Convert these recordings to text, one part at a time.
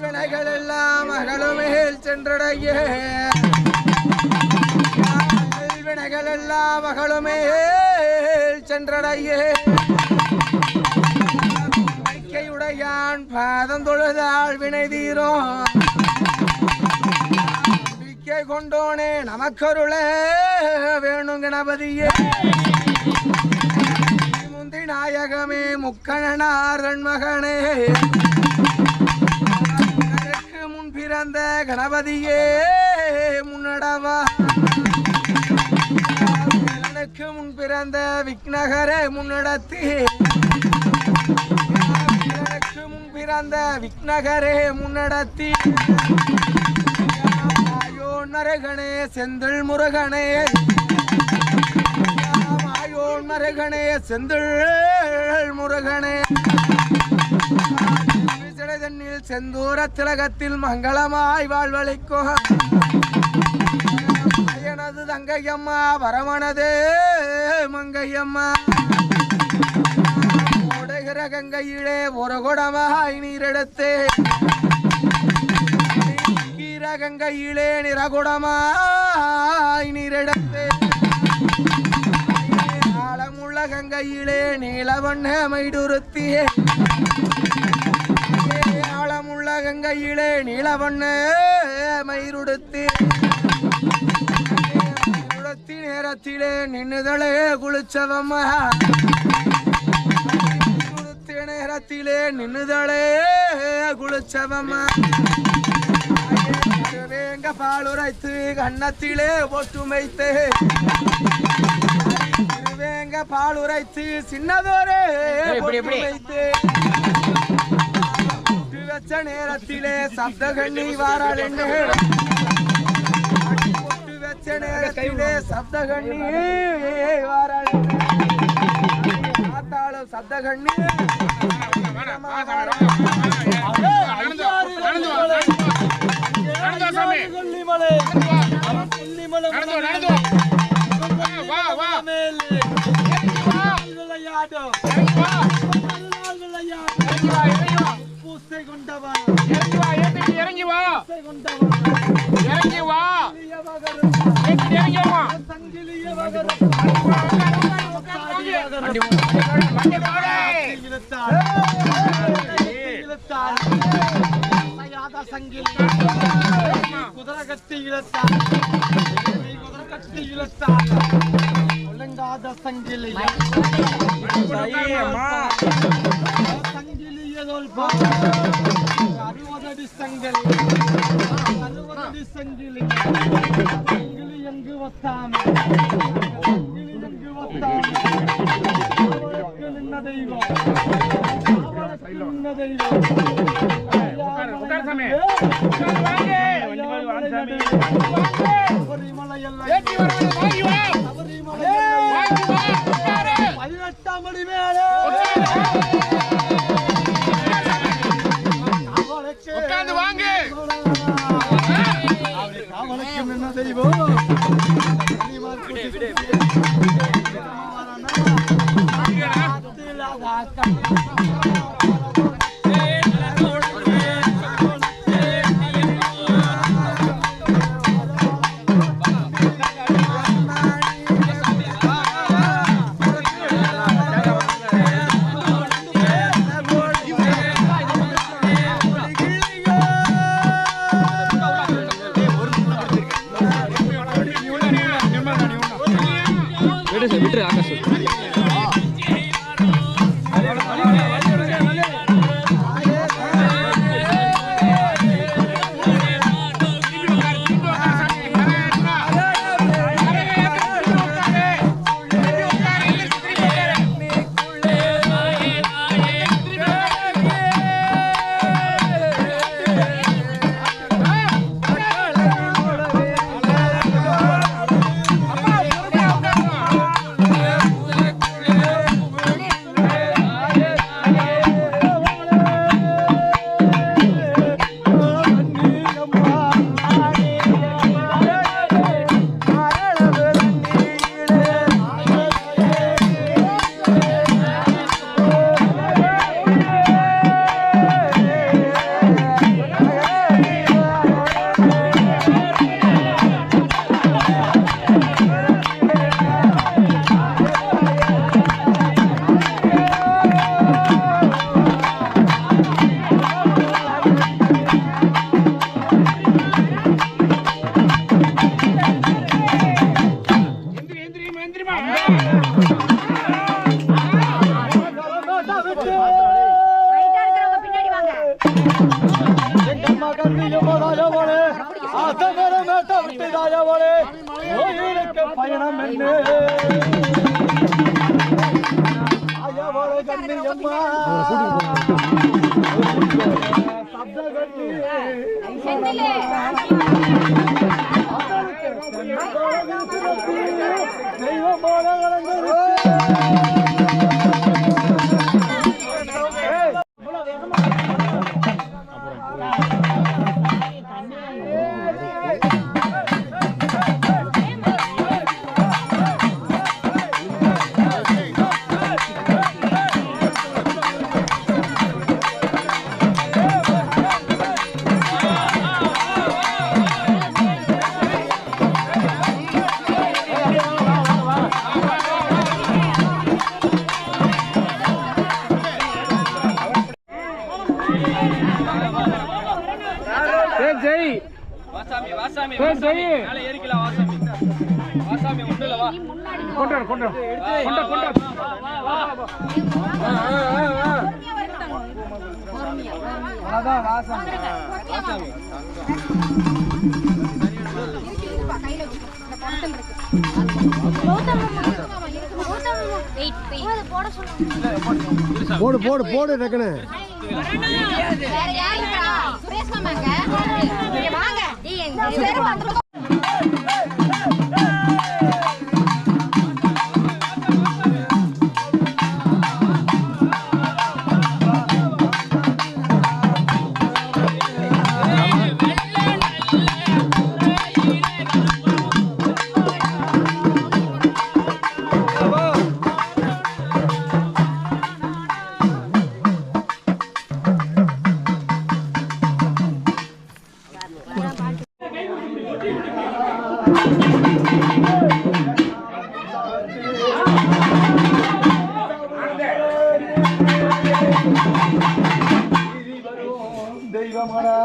வினைகள் எல்லாம் அகலுமேல் சென்றடைய வினைகள் எல்லாம் அகலுமேல் சென்றடைய கையுடையான் பாதம் தொழுதாள் வினை தீரும் நம்பிக்கை கொண்டோனே நமக்கருள வேணும் கணபதியே முந்தி நாயகமே முக்கணனாரன் மகனே முன் பிறந்த கணபதியே முன்னடவா எனக்கு முன் பிறந்த விக்னகரே முன்னடத்தி எனக்கு முன் பிறந்த விக்னகரே முன்னடத்தி மருகனே செந்தில் முருகனே மாயோன் மருகனே செந்தில் முருகனே தண்ணில் செந்தூர திலகத்தில் மங்களமாய் வாழ்வழிக்கும் எனது தங்கையம்மா வரமனதே மங்கையம்மா ஓடுகிற கங்கையிலே ஒரு குடமாய் நீரெடுத்து கங்கையிலே நிறகுடமாய் நீரெடுத்து ஆழமுள்ள கங்கையிலே நீலவண்ண மைடுருத்தி ஆழமுள்ள கங்கையிலே நீலவண்ண மயிருடுத்தி நேரத்திலே நின்னுதலே குளிச்சவம்மா நேரத்திலே நின்னுதலே குளிச்சவம்மா வேங்க பாலுரைத்து கண்ணத்திலே பொட்டு வைத்து வேங்க பாலுரைத்து சின்னதோரே பொட்டு வைத்து வச்ச நேரத்திலே சப்த கண்ணி வாராள் என்று பொட்டு வச்ச நேரத்திலே சப்த கண்ணி வாராள் பார்த்தாலும் சப்த கண்ணி இறங்கி வா குதிரை கட்டி இழுத்தார் ஒழுங்காத சங்கிலி சங்கிலியதோல் 60 சங்கிலி 60 சங்கிலி சங்கிலி எங்கு வத்தாம சங்கிலி எங்கு வத்தாம அவளுக்கு நின்ன தெய்வம் அவளுக்கு நின்ன தெய்வம் விட்டு ஆகாஷ் எங்கம்மா கண்ணியம்மா ராஜாவாளே ஆசமர மேட்ட விட்டு ராஜாவாளே கோயிலுக்கு பயணம் என்ன ராஜாவாளே கண்ணியம்மா சப்த கட்டி தெய்வமான ஜெய் வாசாமி வாசாமி வாசாமி மேல ஏறிக்கலாம் வாசாமி வாசாமி ஒண்ணுல வா கொண்டு கொண்டு கொண்டு கொண்டு அதான் வாசாமி வாசாமி கையில இந்த பணத்துல இருக்கு போடு போடு போடு டக்குனு வேற யாருடா சுரேஷ் மாமாங்க வாங்க சரி வந்துரும் தெய்வமரா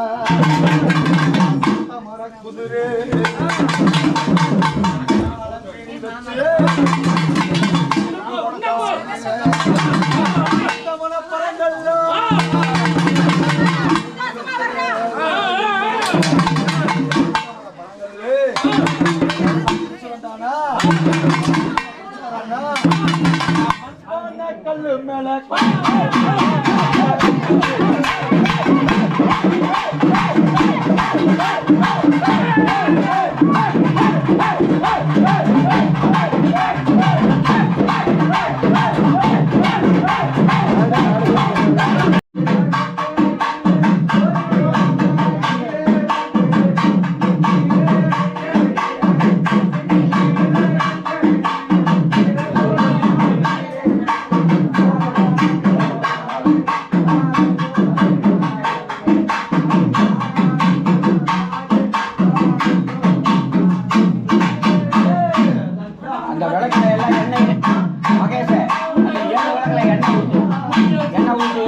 அமர குதிரை கல்லு மேல அந்த விளக்குல எல்லாம் எண்ணெய் மகேஷ அந்த 7 விளக்குல எண்ணெய் ஊத்து